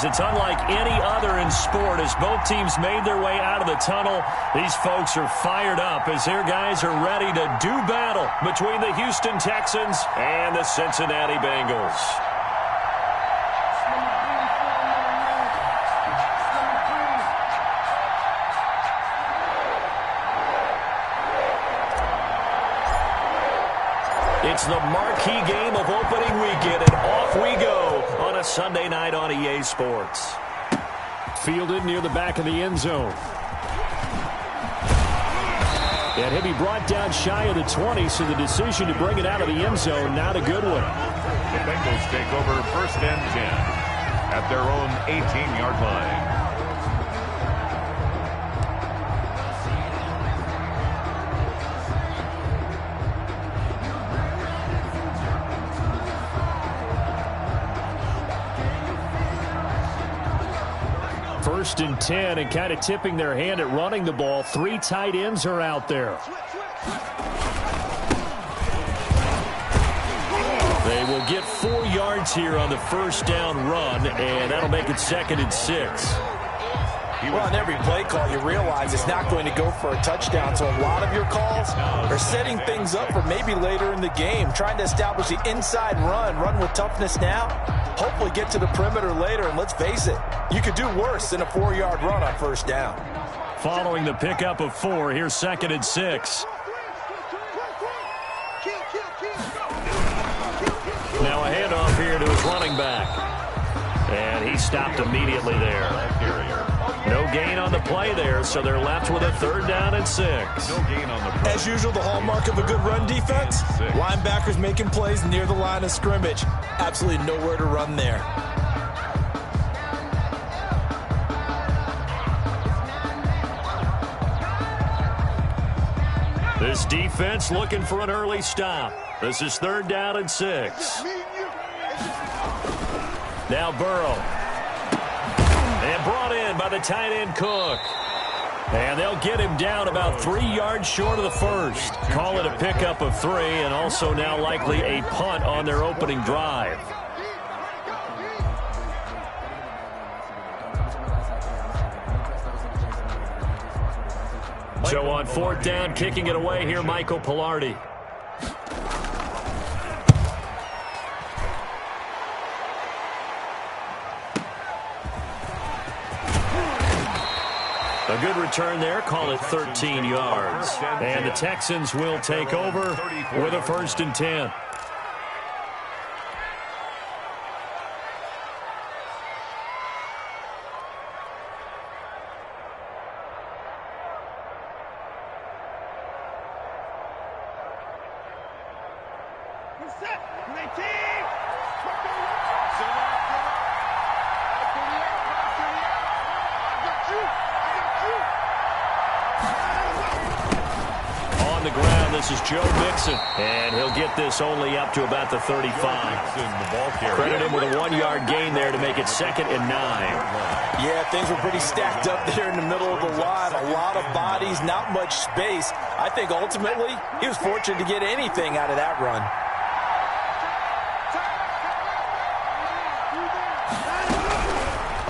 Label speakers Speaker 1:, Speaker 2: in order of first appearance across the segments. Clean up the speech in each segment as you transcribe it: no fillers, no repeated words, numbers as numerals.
Speaker 1: is it's unlike any other in sport. As both teams made their way out of the tunnel, these folks are fired up as their guys are ready to do battle between the Houston Texans and the Cincinnati Bengals. It's the marquee game of opening weekend, and off we go on a Sunday night on EA Sports.
Speaker 2: Fielded near the back of the end zone. And he'll be brought down shy of the 20, so the decision to bring it out of the end zone, not a good one.
Speaker 3: The Bengals take over 1st and 10 at their own 18-yard line.
Speaker 2: First and 10, and kind of tipping their hand at running the ball. 3 tight ends are out there. They will get 4 yards here on the first down run, and that'll make it 2nd and 6.
Speaker 4: Well, on every play call, you realize it's not going to go for a touchdown, so a lot of your calls are setting things up for maybe later in the game, trying to establish the inside run with toughness now, hopefully get to the perimeter later, and let's face it, you could do worse than a 4-yard run on first down.
Speaker 1: Following the pickup of 4, here's 2nd and 6. Now a handoff here to his running back. And he stopped immediately there. No gain on the play there, so they're left with a 3rd down and 6.
Speaker 3: No gain on the play.
Speaker 4: As usual, the hallmark of a good run defense, linebackers making plays near the line of scrimmage. Absolutely nowhere to run there.
Speaker 1: This defense looking for an early stop. This is 3rd down and 6. Now Burrow. And brought in by the tight end Cook. And they'll get him down about 3 yards short of the first. Call it a pickup of 3, and also now likely a punt on their opening drive. So on 4th down, kicking it away here, Michael Pilardi. A good return there, call it 13 yards. And the Texans will take over with a 1st and 10. On the ground, this is Joe Mixon, and he'll get this only up to about the 35. Credit him with a 1-yard gain there to make it 2nd and 9.
Speaker 4: Yeah, things were pretty stacked up there in the middle of the line. A lot of bodies, not much space. I think ultimately he was fortunate to get anything out of that run.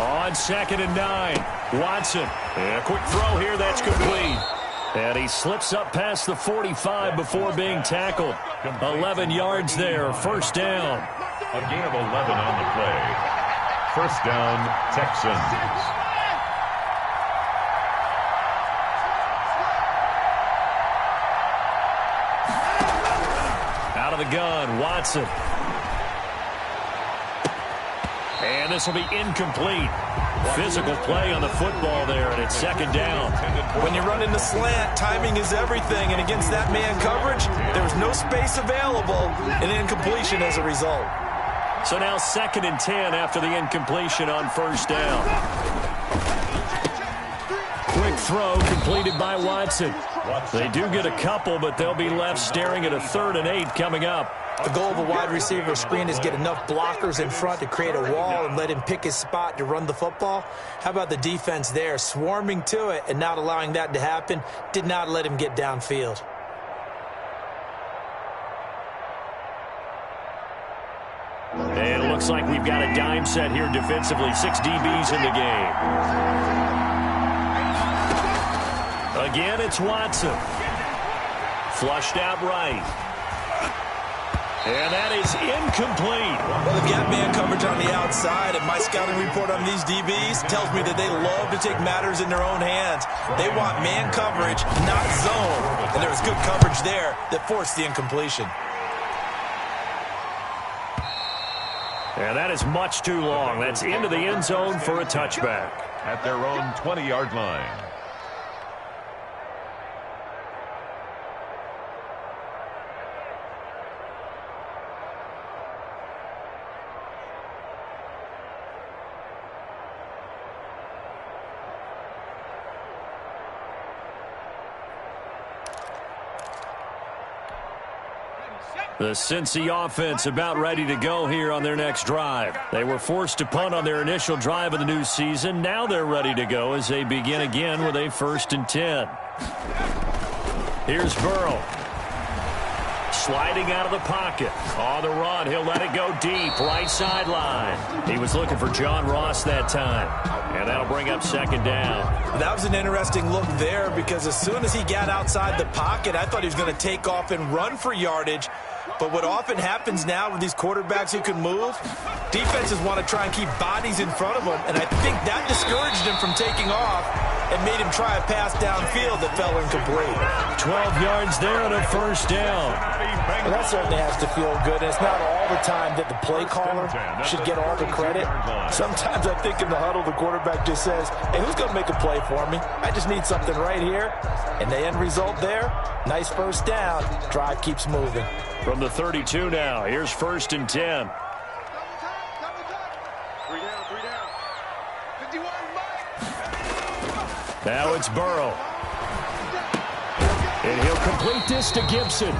Speaker 1: On 2nd and 9, Watson. And a quick throw here, that's complete. And he slips up past the 45 before being tackled. 11 yards there, 1st down.
Speaker 3: A gain of 11 on the play. 1st down, Texans.
Speaker 1: Out of the gun, Watson. And this will be incomplete. Physical play on the football there, and it's 2nd down.
Speaker 4: When you run in the slant, timing is everything, and against that man coverage, there was no space available, and incompletion as a result.
Speaker 1: So now 2nd and 10 after the incompletion on 1st down. Quick throw completed by Watson. They do get a couple, but they'll be left staring at a 3rd and 8 coming up.
Speaker 4: The goal of a wide receiver screen is get enough blockers in front to create a wall and let him pick his spot to run the football. How about the defense there, swarming to it and not allowing that to happen? Did not let him get downfield.
Speaker 1: And it looks like we've got a dime set here defensively. 6 DBs in the game. Again, it's Watson. Flushed out right. And that is incomplete.
Speaker 4: Well, they've got man coverage on the outside, and my scouting report on these DBs tells me that they love to take matters in their own hands. They want man coverage, not zone. And there was good coverage there that forced the incompletion.
Speaker 1: And that is much too long. That's into the end zone for a touchback.
Speaker 3: At their own 20-yard line.
Speaker 1: The Cincy offense about ready to go here on their next drive. They were forced to punt on their initial drive of the new season. Now they're ready to go as they begin again with a 1st and 10. Here's Burrow. Sliding out of the pocket. On the run, he'll let it go deep. Right sideline. He was looking for John Ross that time. And that'll bring up 2nd down.
Speaker 4: That was an interesting look there because as soon as he got outside the pocket, I thought he was going to take off and run for yardage. But what often happens now with these quarterbacks who can move, defenses want to try and keep bodies in front of them, and I think that discouraged him from taking off and made him try a pass downfield that fell incomplete.
Speaker 1: 12 yards there and a 1st down.
Speaker 4: Well, that certainly has to feel good, and it's not all the time that the play caller should get all the credit. Sometimes I think in the huddle, the quarterback just says, hey, who's going to make a play for me? I just need something right here. And the end result there, nice 1st down. Drive keeps moving.
Speaker 1: From the 32 now, here's 1st and 10. Now it's Burrow. And he'll complete this to Gibson.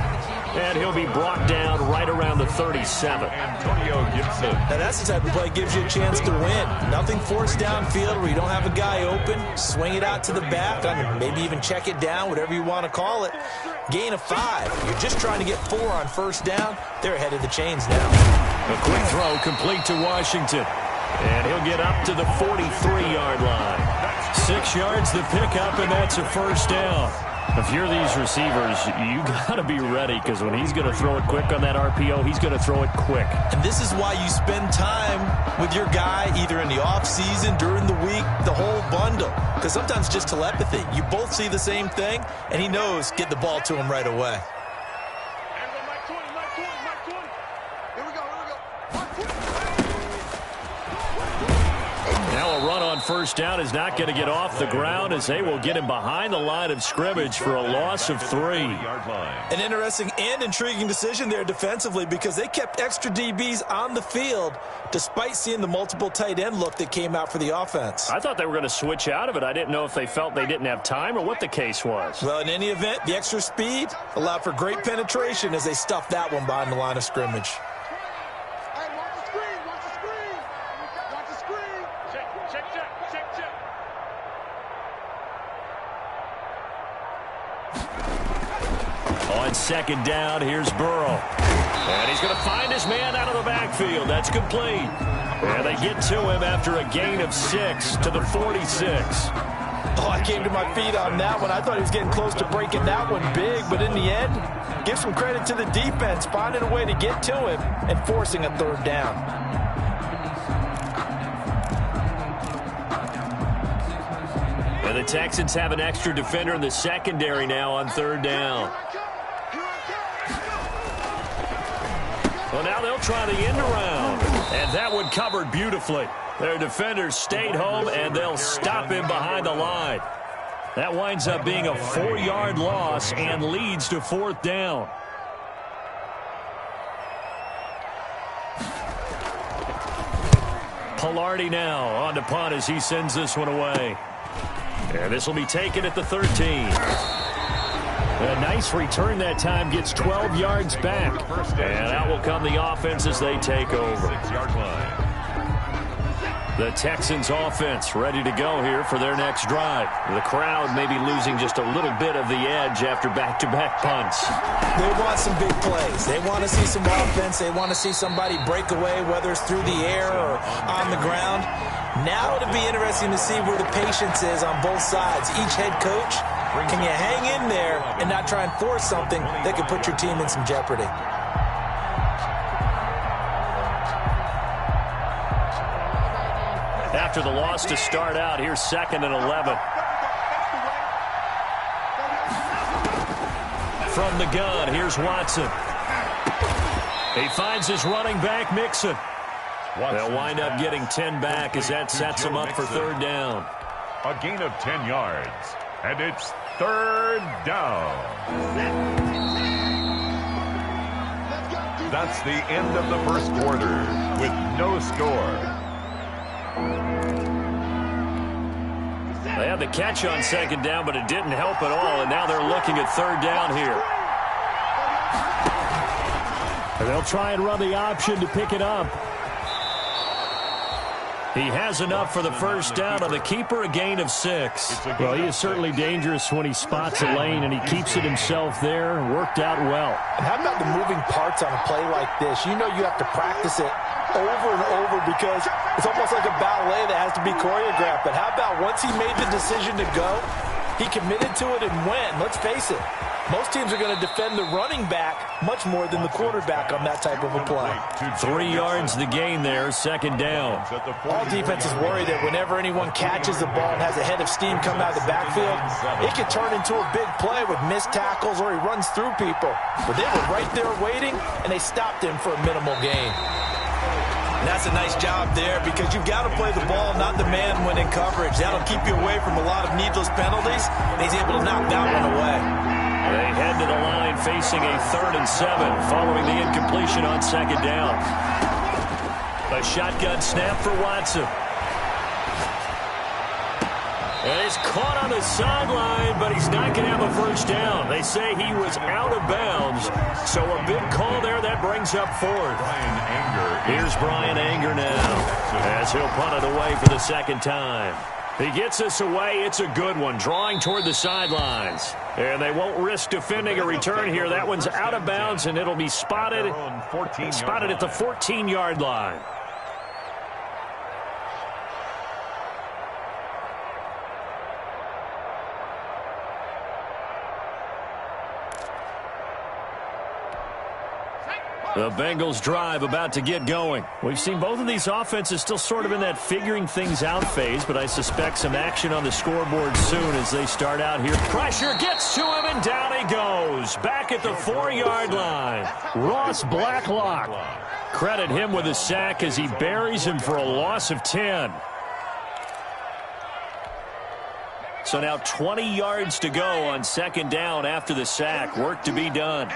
Speaker 1: And he'll be brought down right around the 37.
Speaker 3: Antonio Gibson.
Speaker 4: Now that's the type of play that gives you a chance to win. Nothing forced downfield where you don't have a guy open. Swing it out to the back, maybe even check it down, whatever you want to call it. Gain of 5. You're just trying to get 4 on 1st down. They're ahead of the chains now.
Speaker 1: A quick throw complete to Washington. And he'll get up to the 43-yard line. 6 yards the pickup, and that's a 1st down. If you're these receivers, you got to be ready because when he's going to throw it quick on that RPO, he's going to throw it quick.
Speaker 4: And this is why you spend time with your guy either in the offseason, during the week, the whole bundle. Because sometimes just telepathy. You both see the same thing, and he knows get the ball to him right away.
Speaker 1: Now a run on 1st down is not going to get off the ground as they will get him behind the line of scrimmage for a loss of 3.
Speaker 4: An interesting and intriguing decision there defensively because they kept extra DBs on the field despite seeing the multiple tight end look that came out for the offense.
Speaker 1: I thought they were going to switch out of it. I didn't know if they felt they didn't have time or what the case was.
Speaker 4: Well, in any event, the extra speed allowed for great penetration as they stuffed that one behind the line of scrimmage.
Speaker 1: On 2nd down, here's Burrow. And he's going to find his man out of the backfield. That's complete. And they get to him after a gain of 6 to the 46.
Speaker 4: Oh, I came to my feet on that one. I thought he was getting close to breaking that one big, but in the end, give some credit to the defense, finding a way to get to him and forcing a 3rd down.
Speaker 1: And the Texans have an extra defender in the secondary now on 3rd down. Well, now they'll try the end around. And that one covered beautifully. Their defenders stayed home, and they'll stop him behind the line. That winds up being a 4-yard loss and leads to 4th down. Pilardi now on to punt as he sends this one away. And this will be taken at the 13. A nice return that time, gets 12 yards back. And out will come the offense as they take over.
Speaker 3: 6-yard line.
Speaker 1: The Texans offense ready to go here for their next drive. The crowd may be losing just a little bit of the edge after back-to-back punts.
Speaker 4: They want some big plays. They want to see some offense. They want to see somebody break away, whether it's through the air or on the ground. Now it'll be interesting to see where the patience is on both sides. Each head coach, can you hang in there and not try and force something that could put your team in some jeopardy?
Speaker 1: After the loss to start out, here's 2nd and 11. From the gun, here's Watson. He finds his running back, Mixon. They'll wind up getting 10 back as that sets them up for 3rd down.
Speaker 3: A gain of 10 yards, and it's 3rd down. That's the end of the first quarter with no score.
Speaker 1: They had the catch on 2nd down, but it didn't help at all, and now they're looking at 3rd down here. And they'll try and run the option to pick it up. He has enough for the 1st down on the keeper, a gain of 6.
Speaker 2: Well, he is certainly dangerous when he spots a lane, and he keeps it himself there. Worked out well.
Speaker 4: And how about the moving parts on a play like this? You know you have to practice it over and over because it's almost like a ballet that has to be choreographed. But how about once he made the decision to go, he committed to it and went. Let's face it, most teams are going to defend the running back much more than the quarterback on that type of a play.
Speaker 1: 3 yards the gain there, 2nd down.
Speaker 4: All defenses worry that whenever anyone catches the ball and has a head of steam come out of the backfield, it could turn into a big play with missed tackles or he runs through people. But they were right there waiting, and they stopped him for a minimal gain. And that's a nice job there because you've got to play the ball, not the man when in coverage. That'll keep you away from a lot of needless penalties, and he's able to knock that one away.
Speaker 1: They head to the line facing a 3rd and 7 following the incompletion on 2nd down. A shotgun snap for Watson. And he's caught on the sideline, but he's not going to have a 1st down. They say he was out of bounds, so a big call there that brings up 4th. Here's Brian Anger now as he'll punt it away for the 2nd time. He gets us away. It's a good one, drawing toward the sidelines. And they won't risk defending a return here. That one's out of bounds, and it'll be spotted at the 14-yard line. The Bengals drive about to get going. We've seen both of these offenses still sort of in that figuring things out phase, but I suspect some action on the scoreboard soon as they start out here. Pressure gets to him, and down he goes. Back at the 4-yard line. Ross Blacklock. Credit him with a sack as he buries him for a loss of 10. So now 20 yards to go on 2nd down after the sack. Work to be done.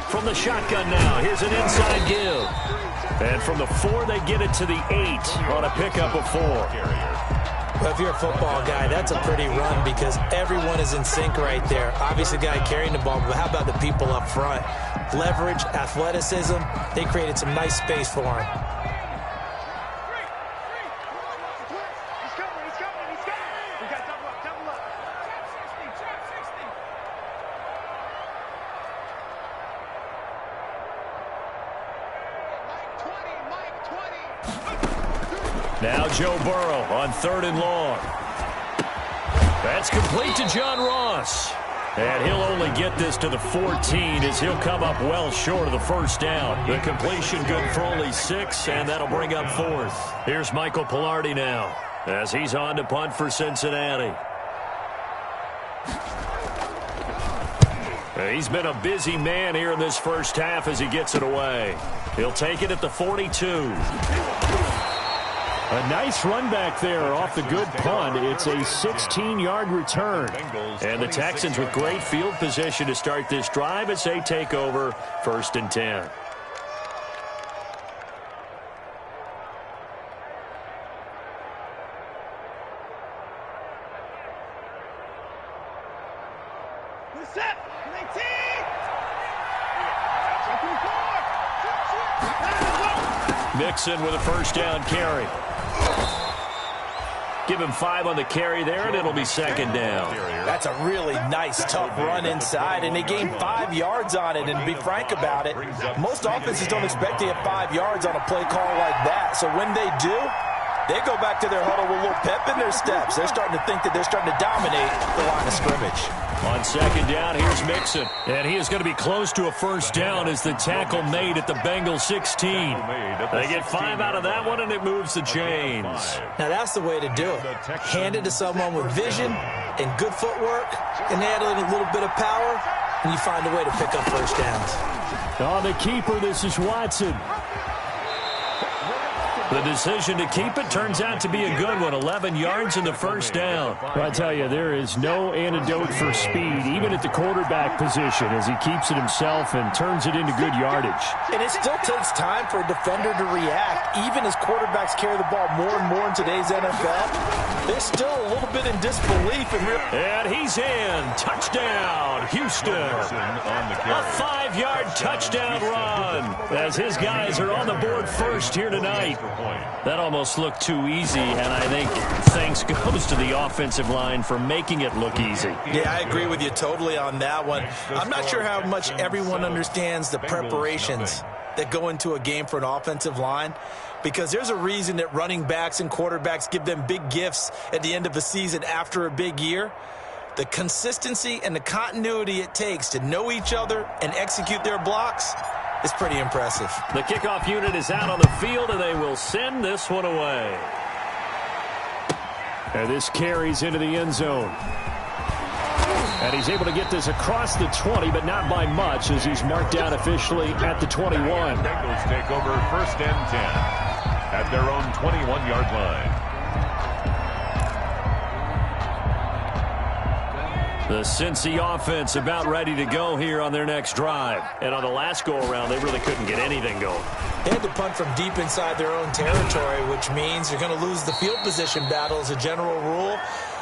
Speaker 1: From the shotgun now, here's an inside give. And from the 4, they get it to the 8 on a pickup of 4.
Speaker 4: Well, if you're a football guy, that's a pretty run because everyone is in sync right there. Obviously, the guy carrying the ball, but how about the people up front? Leverage, athleticism, they created some nice space for him.
Speaker 1: Now Joe Burrow on 3rd and long. That's complete to John Ross. And he'll only get this to the 14 as he'll come up well short of the 1st down. The completion good for only 6, and that'll bring up 4th. Here's Michael Pilardi now as he's on to punt for Cincinnati. He's been a busy man here in this 1st half as he gets it away. He'll take it at the 42.
Speaker 2: A nice run back there off the good punt. It's a 16-yard return.
Speaker 1: And the Texans with great field position to start this drive as they take over 1st and 10. Mixon with a first down carry. Give him 5 on the carry there, and it'll be second down.
Speaker 4: That's a really nice, tough run inside, and they gained 5 yards on it. And to be frank about it, most offenses don't expect to get 5 yards on a play call like that. So when they do, they go back to their huddle with a little pep in their steps. They're starting to think that they're starting to dominate the line of scrimmage.
Speaker 1: On second down, here's Mixon. And he is going to be close to a first down as the tackle made at the Bengals 16. They get 5 out of that one, and it moves the chains.
Speaker 4: Now, that's the way to do it. Hand it to someone with vision and good footwork, and add in a little bit of power, and you find a way to pick up first downs.
Speaker 1: On the keeper, this is Watson. The decision to keep it turns out to be a good one. 11 yards in the first down.
Speaker 2: I tell you, there is no antidote for speed, even at the quarterback position, as he keeps it himself and turns it into good yardage.
Speaker 4: And it still takes time for a defender to react. Even as quarterbacks carry the ball more and more in today's NFL, they're still a little bit in disbelief.
Speaker 1: And he's in. Touchdown, Houston. A 5-yard touchdown run as his guys are on the board first here tonight. That almost looked too easy, and I think thanks goes to the offensive line for making it look easy.
Speaker 4: Yeah, I agree with you totally on that one. I'm not sure how much everyone understands the preparations that go into a game for an offensive line, because there's a reason that running backs and quarterbacks give them big gifts at the end of the season after a big year. The consistency and the continuity it takes to know each other and execute their blocks is pretty impressive.
Speaker 1: The kickoff unit is out on the field, and they will send this one away.
Speaker 2: And this carries into the end zone. And he's able to get this across the 20, but not by much, as he's marked down officially at the 21.
Speaker 3: Bengals take over first and 10 at their own 21-yard line.
Speaker 1: The Cincy offense about ready to go here on their next drive. And on the last go-around, they really couldn't get anything going.
Speaker 4: They had to punt from deep inside their own territory, which means you're going to lose the field position battle as a general rule.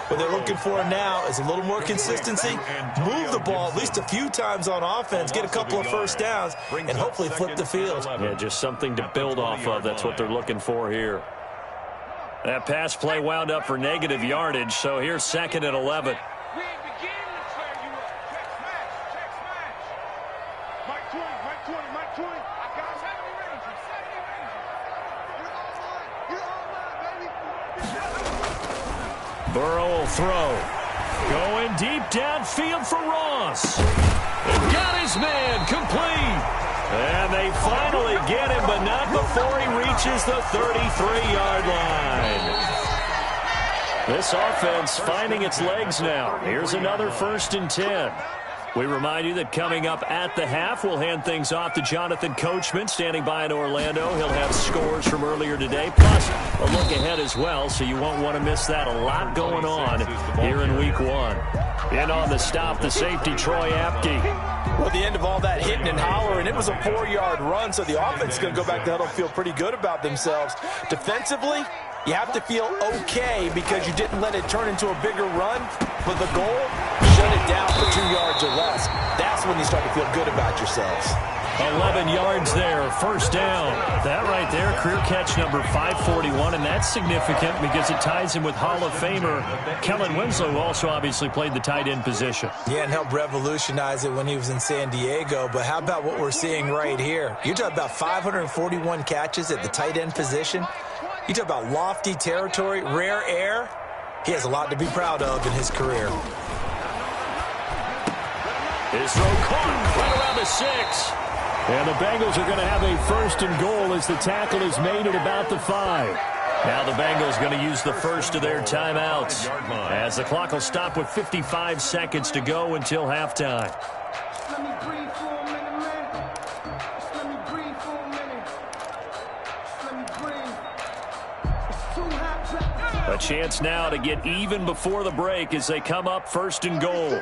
Speaker 4: What they're looking for now is a little more consistency, move the ball at least a few times on offense, get a couple of first downs, and hopefully flip the field.
Speaker 1: Yeah, just something to build off of. That's what they're looking for here. That pass play wound up for negative yardage, so here's second and 11. Burrow will throw. Going deep downfield for Ross. Got his man complete. And they finally get him, but not before he reaches the 33-yard line. This offense finding its legs now. Here's another first and 10. We remind you that coming up at the half, we'll hand things off to Jonathan Coachman, standing by in Orlando. He'll have scores from earlier today, plus a look ahead as well, so you won't want to miss that. A lot going on here in Week 1. In on the stop, the safety, Troy Apke.
Speaker 4: Well, at the end of all that hitting and hollering, it was a 4-yard run, so the offense is going to go back to huddle, feel pretty good about themselves. Defensively, you have to feel okay because you didn't let it turn into a bigger run, but the goal, shut it down for 2 yards or less. That's when you start to feel good about yourselves.
Speaker 1: 11 yards there, first down. That right there, career catch number 541, and that's significant because it ties him with Hall of Famer Kellen Winslow, who also obviously played the tight end position.
Speaker 4: Yeah, and helped revolutionize it when he was in San Diego, but how about what we're seeing right here? You're talking about 541 catches at the tight end position. You talk about lofty territory, rare air. He has a lot to be proud of in his career.
Speaker 1: His throw caught right around the 6.
Speaker 2: And the Bengals are going to have a first and goal as the tackle is made at about the 5.
Speaker 1: Now the Bengals going to use the first of their timeouts as the clock will stop with 55 seconds to go until halftime. A chance now to get even before the break as they come up first and goal.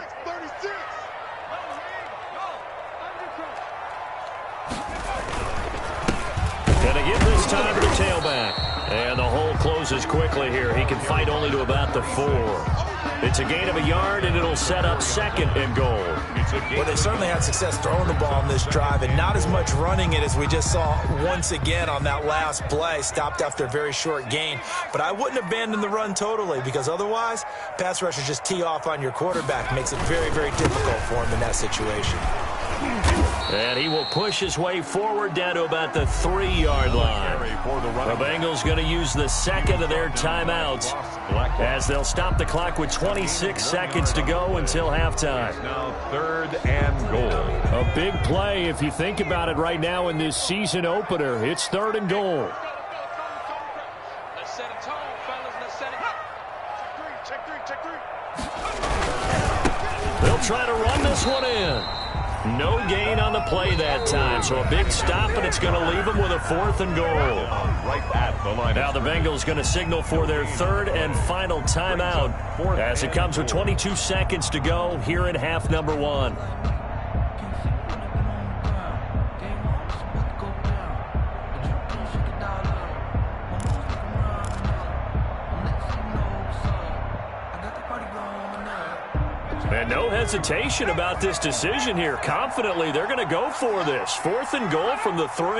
Speaker 1: Gonna give this time to the tailback. And the hole closes quickly here. He can fight only to about the 4. It's a gain of a yard, and it'll set up 2nd and goal.
Speaker 4: Well, they certainly had success throwing the ball on this drive, and not as much running it as we just saw once again on that last play. Stopped after a very short gain. But I wouldn't abandon the run totally, because otherwise, pass rushers just tee off on your quarterback. Makes it very, very difficult for him in that situation.
Speaker 1: And he will push his way forward down to about the 3-yard line. The Bengals going to use the 2nd of their timeouts as they'll stop the clock with 26 seconds to go until halftime.
Speaker 3: Now 3rd and goal.
Speaker 2: A big play if you think about it right now in this season opener. It's 3rd and goal.
Speaker 5: Let's set a tone, fellas. Let's set it. Check three.
Speaker 1: They'll try to run this one in. No gain on the play that time, so a big stop, and it's going to leave them with a 4th and goal.
Speaker 3: Right at the line.
Speaker 1: Now the Bengals going to signal for their 3rd and final timeout as it comes with 22 seconds to go here in half number 1. And no hesitation about this decision here. Confidently, they're going to go for this. 4th and goal from the 3.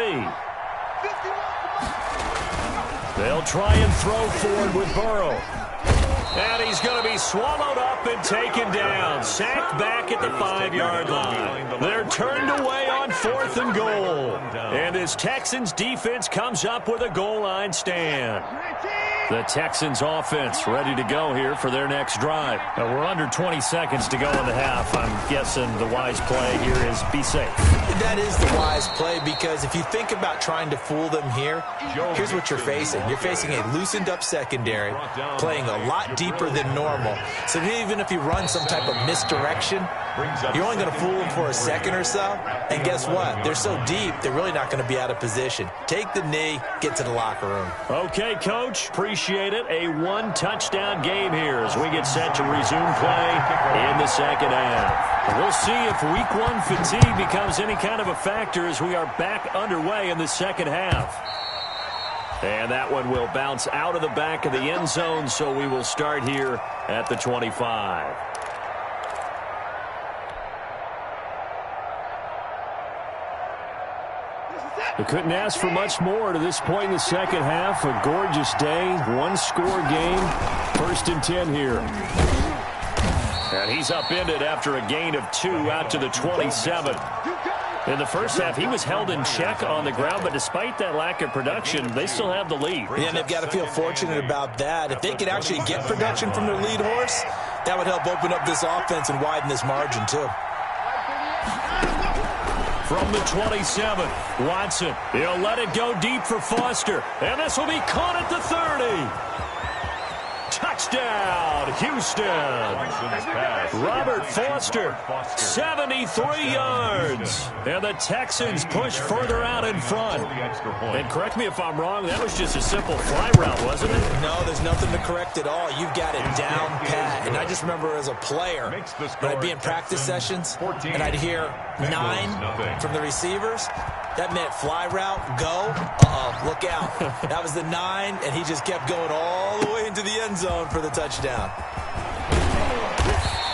Speaker 1: They'll try and throw forward with Burrow. And he's going to be swallowed up and taken down. Sacked back at the 5-yard line. They're turned away on 4th and goal. And this Texans defense comes up with a goal line stand. The Texans offense ready to go here for their next drive. Now we're under 20 seconds to go in the half. I'm guessing the wise play here is be safe.
Speaker 4: That is the wise play, because if you think about trying to fool them here, here's what you're facing. You're facing a loosened up secondary, playing a lot deeper than normal. So even if you run some type of misdirection, you're only going to fool them for a second or so. And guess what? They're so deep, they're really not going to be out of position. Take the knee, get to the locker room.
Speaker 1: Okay, Coach. Appreciate it. A 1-touchdown game here as we get set to resume play in the 2nd half. We'll see if Week 1 fatigue becomes any kind of a factor as we are back underway in the 2nd half. And that one will bounce out of the back of the end zone, so we will start here at the 25.
Speaker 2: They couldn't ask for much more to this point in the 2nd half. A gorgeous day, 1-score game. 1st and 10 here.
Speaker 1: And he's upended after a gain of 2 out to the 27. In the first half, he was held in check on the ground, but despite that lack of production, they still have the lead.
Speaker 4: Yeah, and they've got to feel fortunate about that. If they could actually get production from their lead horse, that would help open up this offense and widen this margin, too.
Speaker 1: From the 27, Watson. He'll let it go deep for Foster. And this will be caught at the 30. Touchdown, Houston. Robert Foster, 73 yards. And the Texans push further out in front. And correct me if I'm wrong, that was just a simple fly route, wasn't it?
Speaker 4: No, there's nothing to correct at all. You've got it down pat. And I just remember as a player, when I'd be in practice sessions, and I'd hear 9 from the receivers. That meant fly route, go, look out. That was the 9, and he just kept going all the way into the end zone for the touchdown.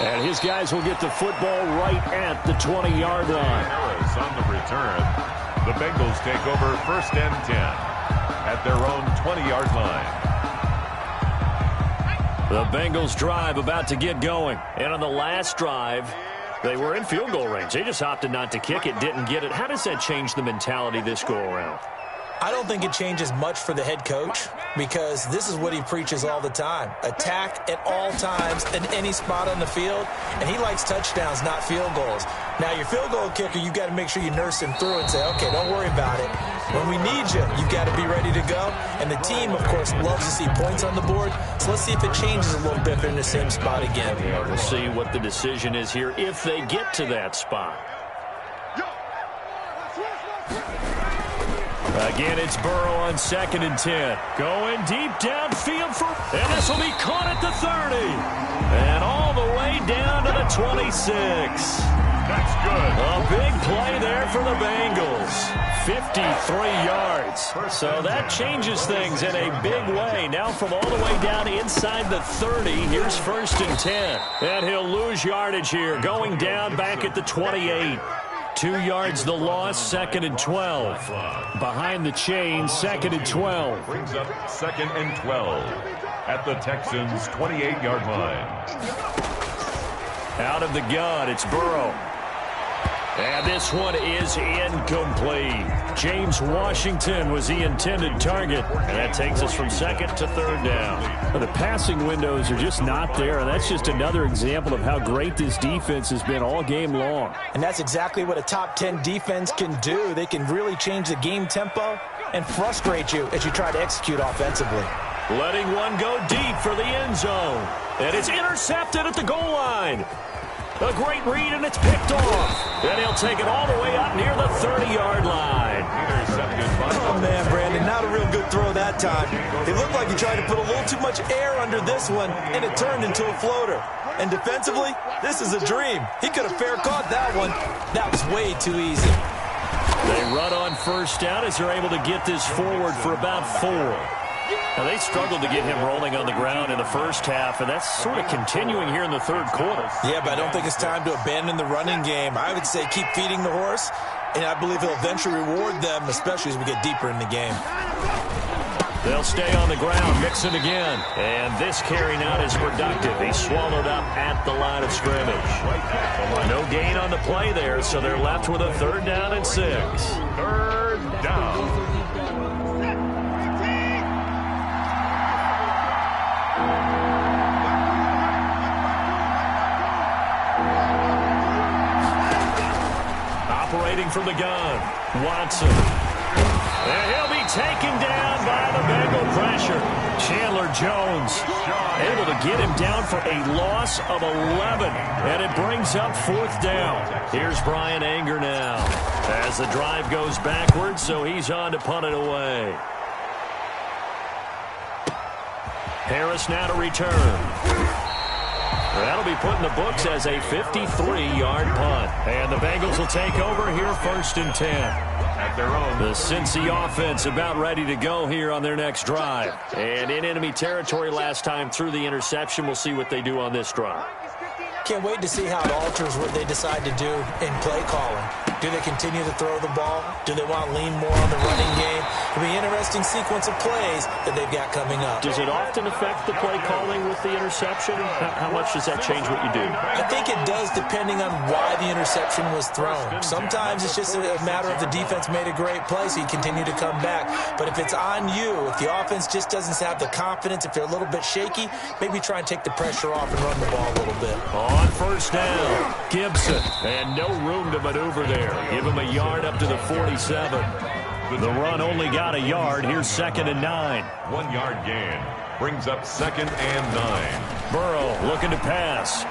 Speaker 2: And his guys will get the football right at the 20-yard line.
Speaker 3: Harris on the return. The Bengals take over 1st and 10 at their own 20-yard line.
Speaker 1: The Bengals drive about to get going. And on the last drive, they were in field goal range. They just opted not to kick it, didn't get it. How does that change the mentality this go-around?
Speaker 4: I don't think it changes much for the head coach, because this is what he preaches all the time. Attack at all times in any spot on the field, and he likes touchdowns, not field goals. Now, your field goal kicker, you've got to make sure you nurse him through and say, okay, don't worry about it. When we need you, you've got to be ready to go. And the team, of course, loves to see points on the board, so let's see if it changes a little bit if they're in the same spot again.
Speaker 1: Yeah, we'll see what the decision is here if they get to that spot. Again, it's Burrow on 2nd and 10. Going deep downfield and this will be caught at the 30. And all the way down to the 26.
Speaker 3: That's good.
Speaker 1: A big play there for the Bengals. 53 yards. So that changes things in a big way. Now from all the way down inside the 30, here's 1st and 10. And he'll lose yardage here, going down back at the 28. 2 yards the loss, 2nd and 12. Behind the chain, 2nd and 12.
Speaker 3: Brings up 2nd and 12 at the Texans' 28-yard line.
Speaker 1: Out of the gun, it's Burrow. And this one is incomplete. James Washington was the intended target. And that takes us from 2nd to 3rd down.
Speaker 2: Well, the passing windows are just not there, and that's just another example of how great this defense has been all game long.
Speaker 4: And that's exactly what a top 10 defense can do. They can really change the game tempo and frustrate you as you try to execute offensively.
Speaker 1: Letting one go deep for the end zone. And it's intercepted at the goal line. A great read, and it's picked off. And he'll take it all the way up near the 30-yard line.
Speaker 4: Oh, man, Brandon, not a real good throw that time. It looked like he tried to put a little too much air under this one, and it turned into a floater. And defensively, this is a dream. He could have fair caught that one. That was way too easy.
Speaker 1: They run on 1st down as they're able to get this forward for about 4. Now, they struggled to get him rolling on the ground in the first half, and that's sort of continuing here in the 3rd quarter.
Speaker 4: Yeah, but I don't think it's time to abandon the running game. I would say keep feeding the horse, and I believe he'll eventually reward them, especially as we get deeper in the game.
Speaker 1: They'll stay on the ground, mixing again. And this carry not as productive. He's swallowed up at the line of scrimmage. No gain on the play there, so they're left with a 3rd down and 6.
Speaker 3: 3rd down.
Speaker 1: Operating from the gun, Watson. And he'll be taken down by the Bengal pressure. Chandler Jones able to get him down for a loss of 11. And it brings up 4th down. Here's Brian Anger now as the drive goes backwards, so he's on to punt it away. Harris now to return. That'll be put in the books as a 53-yard punt. And the Bengals will take over here 1st and 10.
Speaker 3: At their own.
Speaker 1: The Cincy offense about ready to go here on their next drive. And in enemy territory last time through the interception. We'll see what they do on this drive.
Speaker 4: Can't wait to see how it alters what they decide to do in play calling. Do they continue to throw the ball? Do they want to lean more on the running game? It'll be an interesting sequence of plays that they've got coming up.
Speaker 1: Does it often affect the play calling with the interception? How much does that change what you do?
Speaker 4: I think it does depending on why the interception was thrown. Sometimes it's just a matter of the defense made a great play, so you continue to come back. But if it's on you, if the offense just doesn't have the confidence, if they're a little bit shaky, maybe try and take the pressure off and run the ball a little bit.
Speaker 1: On 1st down, Gibson. And no room to maneuver there. Give him a yard up to the 47. The run only got a yard. Here's 2nd and 9.
Speaker 3: 1 yard gain. Brings up 2nd and 9.
Speaker 1: Burrow looking to pass.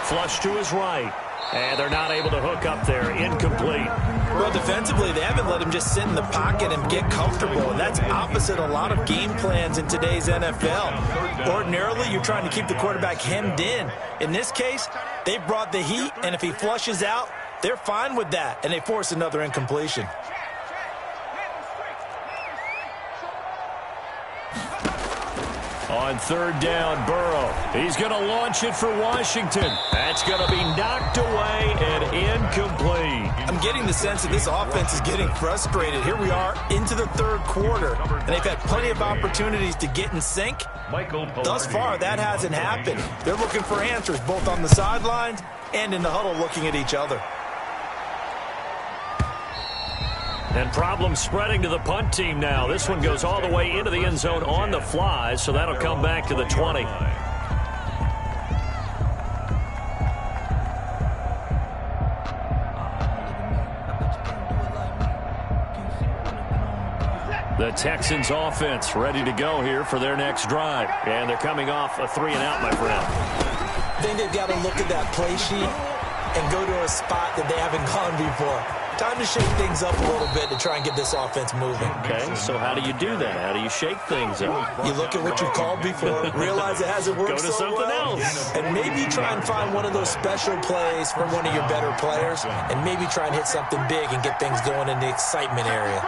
Speaker 1: Flush to his right. And they're not able to hook up there. Incomplete.
Speaker 4: Well, defensively, they haven't let him just sit in the pocket and get comfortable. And that's opposite a lot of game plans in today's NFL. Ordinarily, you're trying to keep the quarterback hemmed in. In this case, they brought the heat, and if he flushes out, they're fine with that, and they force another incompletion.
Speaker 1: On 3rd down, Burrow. He's going to launch it for Washington. That's going to be knocked away and incomplete.
Speaker 4: I'm getting the sense that this offense is getting frustrated. Here we are into the 3rd quarter, and they've had plenty of opportunities to get in sync. Thus far, that hasn't happened. They're looking for answers both on the sidelines and in the huddle looking at each other.
Speaker 1: And problems spreading to the punt team now. This one goes all the way into the end zone on the fly, so that'll come back to the 20. The Texans offense ready to go here for their next drive. And they're coming off a 3-and-out, my friend.
Speaker 4: I think they've got to look at that play sheet and go to a spot that they haven't gone before. time to shake things up a little bit to try and get this offense moving.
Speaker 2: Okay, so how do you do that? How do you shake things up?
Speaker 4: You look at what you've called before, realize it hasn't worked
Speaker 2: Go to
Speaker 4: so
Speaker 2: something
Speaker 4: well,
Speaker 2: else.
Speaker 4: and maybe try and find one of those special plays from one of your better players, and maybe try and hit something big and get things going in the excitement area.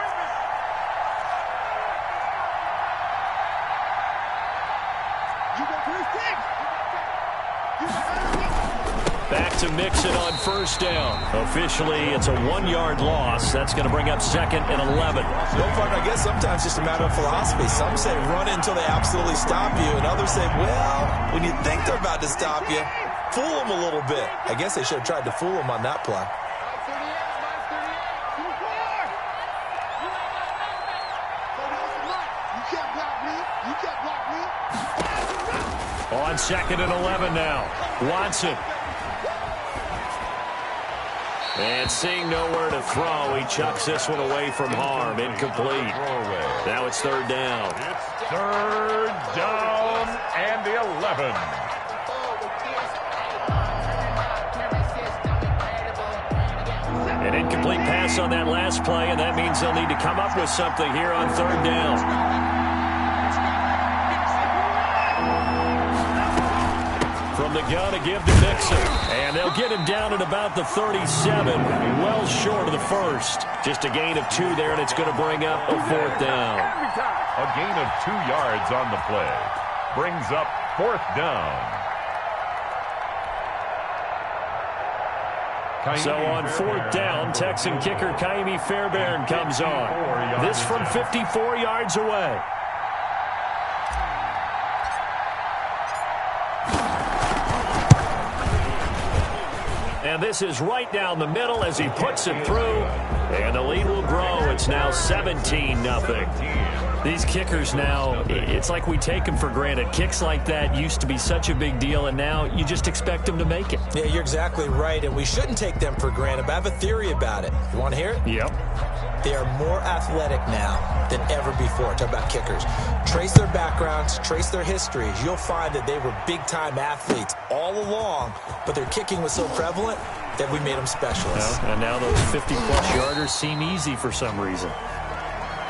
Speaker 1: Back to Mixon on first down. Officially, it's a 1-yard loss. That's going to bring up 2nd and 11.
Speaker 4: No fun, I guess sometimes just a matter of philosophy. Some say run until they absolutely stop you, and others say, well, when you think they're about to stop you, fool them a little bit. I guess they should have tried to fool them on that play.
Speaker 1: On 2nd and 11 now. Watson. And seeing nowhere to throw, he chucks this one away from harm. Incomplete. Now it's 3rd down.
Speaker 3: It's 3rd down and 11.
Speaker 1: An incomplete pass on that last play, and that means they'll need to come up with something here on 3rd down. From the gun to give to Mixon. And they'll get him down at about the 37, well short of the first. Just a gain of 2 there, and it's going to bring up a 4th down.
Speaker 3: A gain of 2 yards on the play. Brings up 4th down.
Speaker 1: So on 4th down, Texan kicker Kaimi Fairbairn comes on. This from 54 yards away. And this is right down the middle as he puts it through. And the lead will grow. It's now 17-0. These kickers now, it's like we take them for granted. Kicks like that used to be such a big deal, and now you just expect them to make it.
Speaker 4: Yeah, you're exactly right, and we shouldn't take them for granted, but I have a theory about it. You want to hear it?
Speaker 1: Yep.
Speaker 4: They are more athletic now than ever before. Talk about kickers. Trace their backgrounds, trace their histories. You'll find that they were big-time athletes all along, but their kicking was so prevalent that we made them specialists.
Speaker 1: Well, and now those 50-plus yarders seem easy for some reason.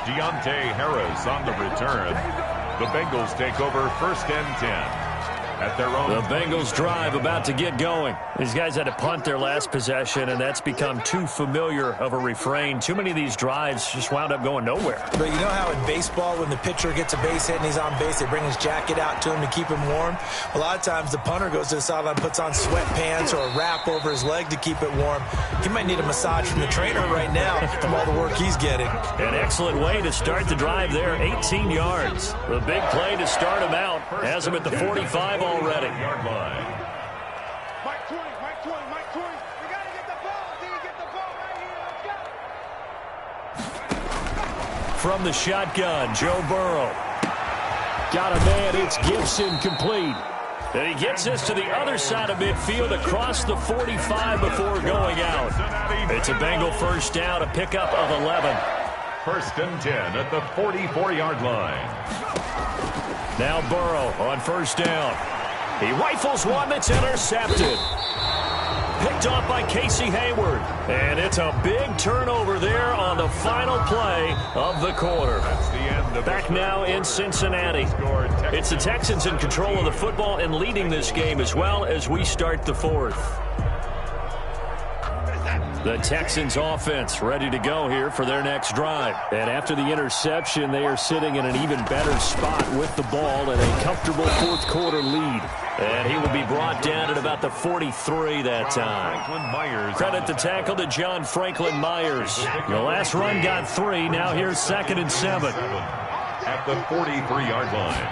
Speaker 3: Deontay Harris on the return. The Bengals take over 1st and 10. At their own.
Speaker 1: The Bengals drive about to get going. These guys had to punt their last possession, and that's become too familiar of a refrain. Too many of these drives just wound up going nowhere.
Speaker 4: But you know how in baseball, when the pitcher gets a base hit and he's on base, they bring his jacket out to him to keep him warm? A lot of times the punter goes to the sideline, puts on sweatpants or a wrap over his leg to keep it warm. He might need a massage from the trainer right now from all the work he's getting.
Speaker 1: An excellent way to start the drive there, 18 yards. The big play to start him out has him at the 45 already.
Speaker 5: Mike 20, Mike 20, Mike 20. We got to get the ball. Did you get the ball right here? Let's go.
Speaker 1: From the shotgun, Joe Burrow. Got a man, it's Gibson, complete. And he gets this to the other side of midfield across the 45 before going out. It's a Bengal 1st down, a pickup of 11.
Speaker 3: 1st and 10 at the 44-yard line.
Speaker 1: Now Burrow on 1st down. He rifles one that's intercepted. Picked off by Casey Hayward. And it's a big turnover there on the final play of the quarter. Back now in Cincinnati. It's the Texans in control of the football and leading this game as well as we start the 4th. The Texans offense ready to go here for their next drive. And after the interception, they are sitting in an even better spot with the ball and a comfortable 4th quarter lead. And he will be brought down at about the 43 that time. Credit the tackle to John Franklin Myers. The last run got 3. Now here's 2nd and 7.
Speaker 3: At the 43-yard line.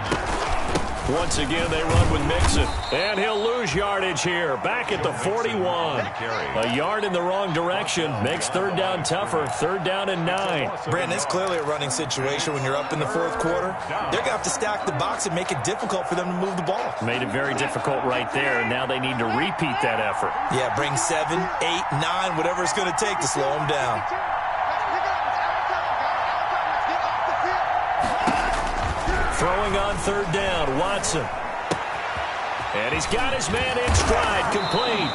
Speaker 1: Once again, they run with Mixon. And he'll lose yardage here. Back at the 41. A yard in the wrong direction makes 3rd down tougher. 3rd down and 9.
Speaker 4: Brandon, it's clearly a running situation when you're up in the 4th quarter. They're going to have to stack the box and make it difficult for them to move the ball.
Speaker 1: Made it very difficult right there, and now they need to repeat that effort.
Speaker 4: Yeah, bring 7, 8, 9, whatever it's going to take to slow them down.
Speaker 1: Throwing on 3rd down, Watson. And he's got his man in stride, complete.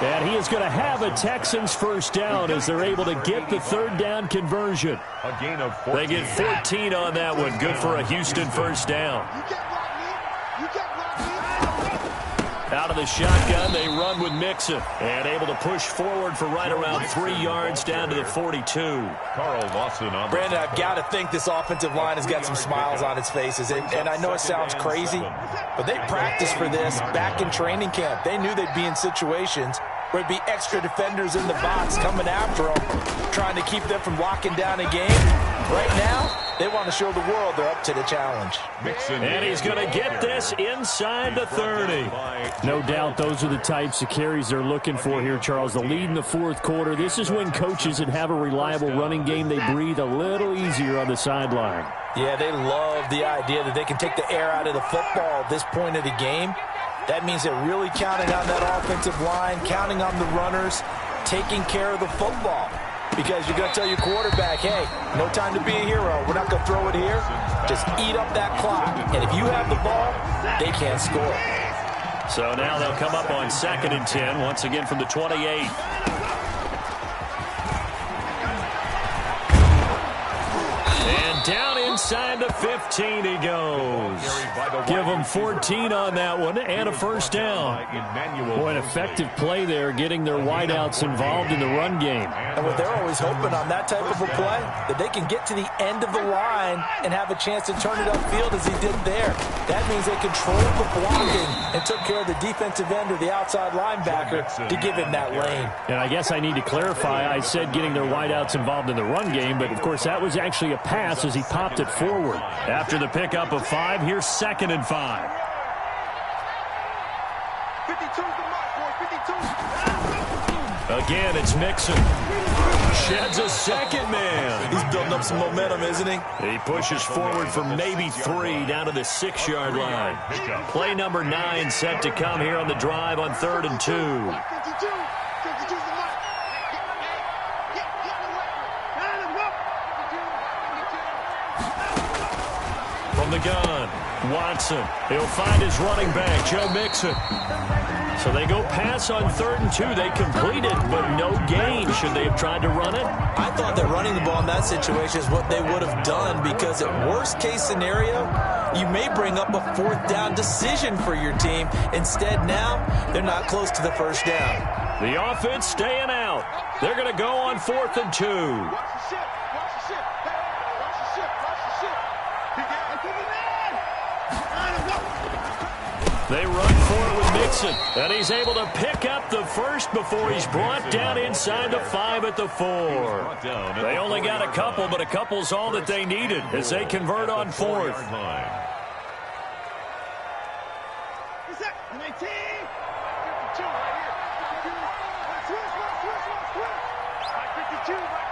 Speaker 2: And he is going to have a Texans first down as they're able to get the third down conversion.
Speaker 3: A gain of 14.
Speaker 1: They get 14 on that one. Good for a Houston first down. Out of the shotgun, they run with Mixon. And able to push forward for right around 3 yards down to the 42.
Speaker 3: Carl Lawson on
Speaker 4: Brandon, I've got to think this offensive line has got some smiles on its faces. And I know it sounds crazy, but they practiced for this back in training camp. They knew they'd be in situations where it'd be extra defenders in the box coming after them, trying to keep them from locking down a game. Right now, they want to show the world they're up to the challenge.
Speaker 1: And he's going to get this inside the 30.
Speaker 2: No doubt those are the types of carries they're looking for here, Charles. The lead in the fourth quarter. This is when coaches that have a reliable running game, they breathe a little easier on the sideline.
Speaker 4: Yeah, they love the idea that they can take the air out of the football at this point of the game. That means they're really counting on that offensive line, counting on the runners, taking care of the football. Because you're going to tell your quarterback, hey, no time to be a hero. We're not going to throw it here. Just eat up that clock. And if you have the ball, they can't score.
Speaker 1: So now they'll come up on 2nd and 10, once again from the 28. And down inside the 15 he goes. Give them 14 on that one and a first down.
Speaker 2: Boy, an effective play there, getting their wideouts involved in the run game.
Speaker 4: And what they're always hoping on that type of a play, that they can get to the end of the line and have a chance to turn it upfield as he did there. That means they controlled the blocking and took care of the defensive end or the outside linebacker to give him that lane.
Speaker 2: And I guess I need to clarify, I said getting their wideouts involved in the run game, but of course that was actually a pass as he popped it forward.
Speaker 1: After the pickup of 5, here's 2nd and 5.
Speaker 5: 52's the mark, boy. 52.
Speaker 1: Again, it's Mixon. Sheds a second man.
Speaker 4: He's building up some momentum, isn't he?
Speaker 1: He pushes forward for maybe 3 down to the 6-yard line. Play number 9 set to come here on the drive on 3rd and 2.
Speaker 5: 52. 52's the mark.
Speaker 1: From the gun, Watson. He'll find his running back, Joe Mixon. So they go pass on 3rd and 2. They complete it, but no gain. Should they have tried to run it?
Speaker 4: I thought that running the ball in that situation is what they would have done, because at worst case scenario, you may bring up a 4th down decision for your team. Instead, now, they're not close to the first down.
Speaker 1: The offense staying out. They're going to go on 4th and 2.
Speaker 5: Watch the ship. Watch the ship. Hey, watch the ship. Watch the ship.
Speaker 1: They run for it with Mixon, and he's able to pick up the first before he's brought down inside the 5 at the 4. They only got a couple, but a couple's all that they needed as they convert on 4th.
Speaker 5: 19. 52 right here. 52. Switch. 52.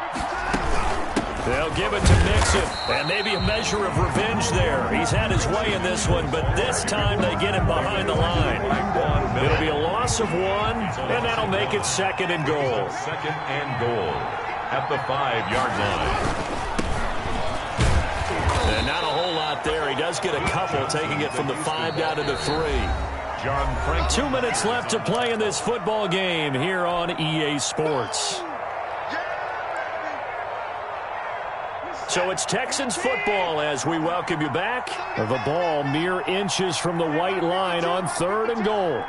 Speaker 1: They'll give it to Mixon, and maybe a measure of revenge there. He's had his way in this one, but this time they get him behind the line. It'll be a loss of 1, and that'll make it 2nd and goal.
Speaker 3: 2nd and goal at the 5-yard line.
Speaker 1: And not a whole lot there. He does get a couple, taking it from the 5 down to the 3.
Speaker 3: John Frank.
Speaker 1: 2 minutes left to play in this football game here on EA Sports. So it's Texans football as we welcome you back.
Speaker 2: The ball mere inches from the white line on 3rd and goal.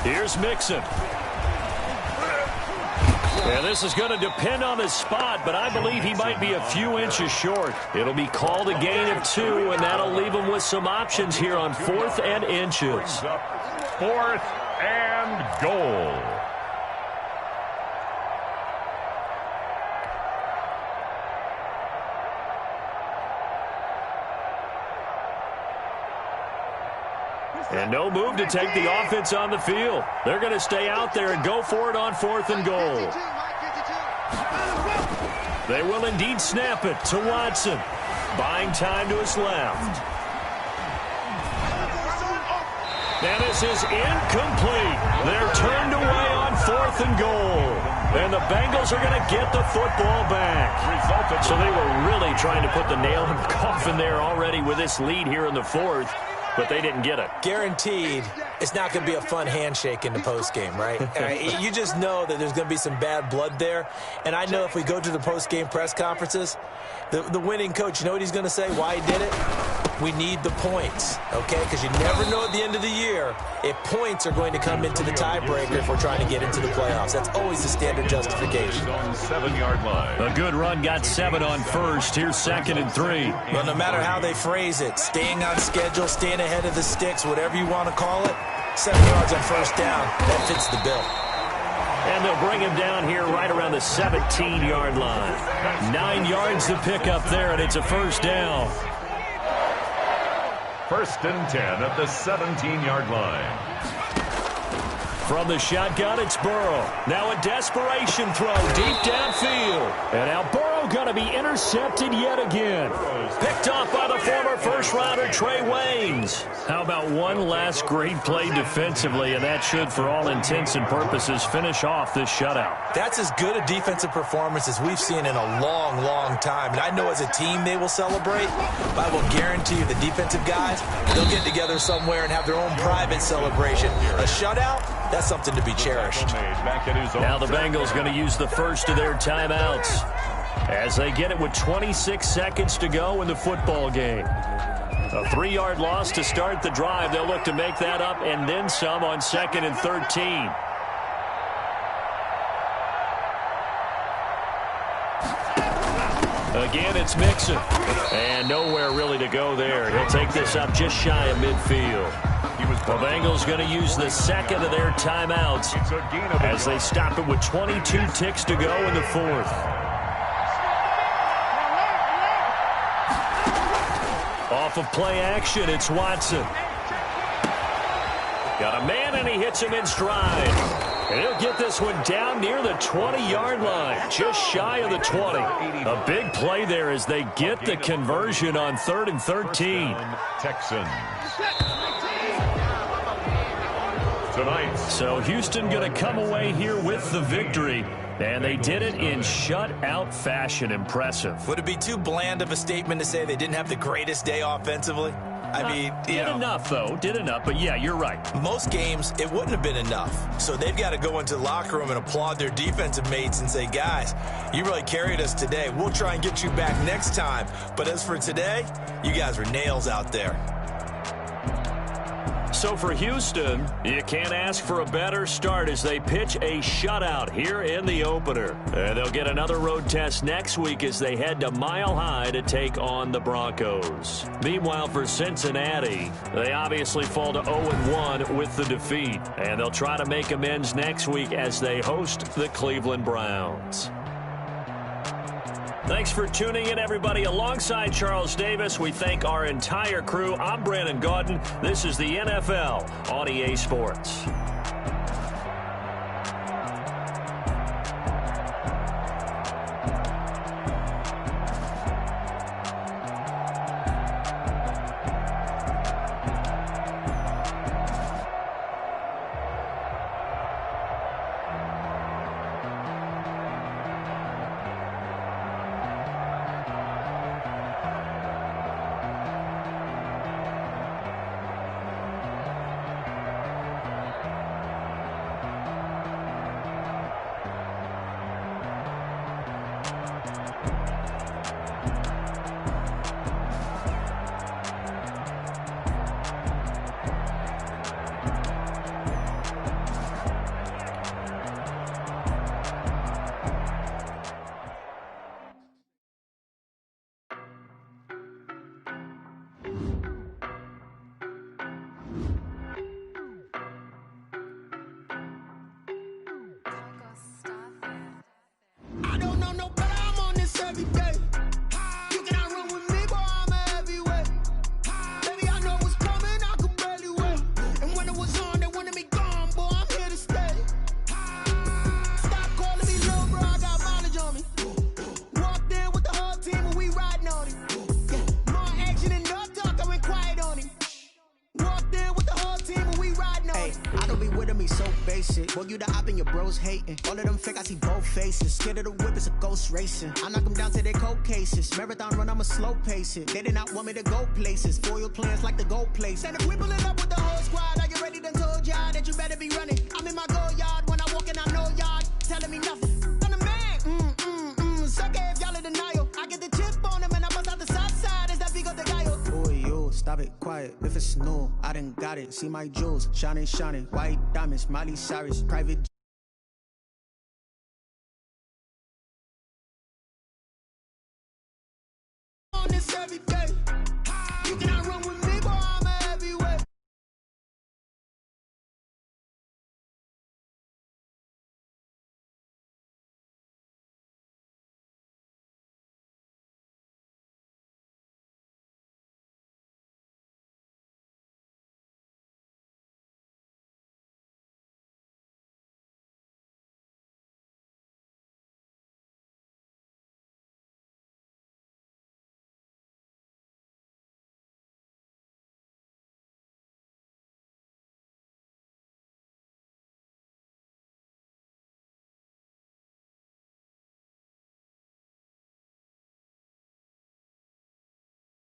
Speaker 1: Here's Mixon. Yeah, this is going to depend on his spot, but I believe he might be a few inches short. It'll be called a gain of 2, and that'll leave him with some options here on 4th and inches.
Speaker 3: 4th and goal.
Speaker 1: And no move to take the offense on the field. They're going to stay out there and go for it on 4th and goal. They will indeed snap it to Watson. Buying time to his left. And this is incomplete. They're turned away on 4th and goal. And the Bengals are going to get the football back. So they were really trying to put the nail in the coffin there already with this lead here in the 4th, but they didn't get it.
Speaker 4: Guaranteed it's not going to be a fun handshake in the postgame, right? You just know that there's going to be some bad blood there. And I know if we go to the postgame press conferences, the winning coach, you know what he's going to say, why he did it? We need the points, okay? Because you never know at the end of the year if points are going to come into the tiebreaker if we're trying to get into the playoffs. That's always the standard justification.
Speaker 3: On 7-yard line.
Speaker 1: A good run got 7 on first. Here's 2nd and 3.
Speaker 4: Well, no matter how they phrase it, staying on schedule, staying ahead of the sticks, whatever you want to call it, 7 yards on first down, that fits the bill.
Speaker 1: And they'll bring him down here right around the 17-yard line. 9 yards to pick up there, and it's a first down.
Speaker 3: 1st and 10 at the 17-yard line.
Speaker 1: From the shotgun, it's Burrow. Now a desperation throw deep downfield. And now Burrow going to be intercepted yet again. Picked off by the former first-rounder Trey Waynes. How about one last great play defensively, and that should, for all intents and purposes, finish off this shutout.
Speaker 4: That's as good a defensive performance as we've seen in a long, long time. And I know as a team they will celebrate, but I will guarantee you the defensive guys, they'll get together somewhere and have their own private celebration. A shutout, that's something to be cherished.
Speaker 1: Now the Bengals going to use the first of their timeouts as they get it with 26 seconds to go in the football game. A 3-yard loss to start the drive. They'll look to make that up and then some on 2nd and 13. Again, it's Mixon. And nowhere really to go there. He'll take this up just shy of midfield. The Bengals going to use the second of their timeouts as they stop it with 22 ticks to go in the 4th. Off of play action, it's Watson. Got a man, and he hits him in stride. And he'll get this one down near the 20-yard line, just shy of the 20. A big play there as they get the conversion on 3rd and 13.
Speaker 3: Texans.
Speaker 1: So Houston going to come away here with the victory, and they did it in shutout fashion. Impressive.
Speaker 4: Would it be too bland of a statement to say they didn't have the greatest day offensively? I mean,
Speaker 1: did enough, though. Did enough, but yeah, you're right.
Speaker 4: Most games, it wouldn't have been enough. So they've got to go into the locker room and applaud their defensive mates and say, guys, you really carried us today. We'll try and get you back next time. But as for today, you guys were nails out there.
Speaker 1: So for Houston, you can't ask for a better start as they pitch a shutout here in the opener. And they'll get another road test next week as they head to Mile High to take on the Broncos. Meanwhile, for Cincinnati, they obviously fall to 0-1 with the defeat. And they'll try to make amends next week as they host the Cleveland Browns. Thanks for tuning in, everybody. Alongside Charles Davis, we thank our entire crew. I'm Brandon Gaudin. This is the NFL on EA Sports.
Speaker 6: and your bros hating. All of them fake, I see both faces. Scared of the whip, it's a ghost racing. I knock them down to their cold cases. Marathon run, I'ma slow pace it. They did not want me to go places. Foil plans like the gold place. And if we pull it up with the whole squad, are you ready? Done told y'all that you better be running. I'm in my go yard when I walk in, I know y'all telling me nothing. I'm the man, suck it if y'all in denial. I get the chip on him and I bust out the south side. Is that Vigo the guy? Oh, yo, stop it, quiet. If it's new, I done got it. See my jewels, shining, shining. White diamonds, Miley Cyrus, private. On this every day.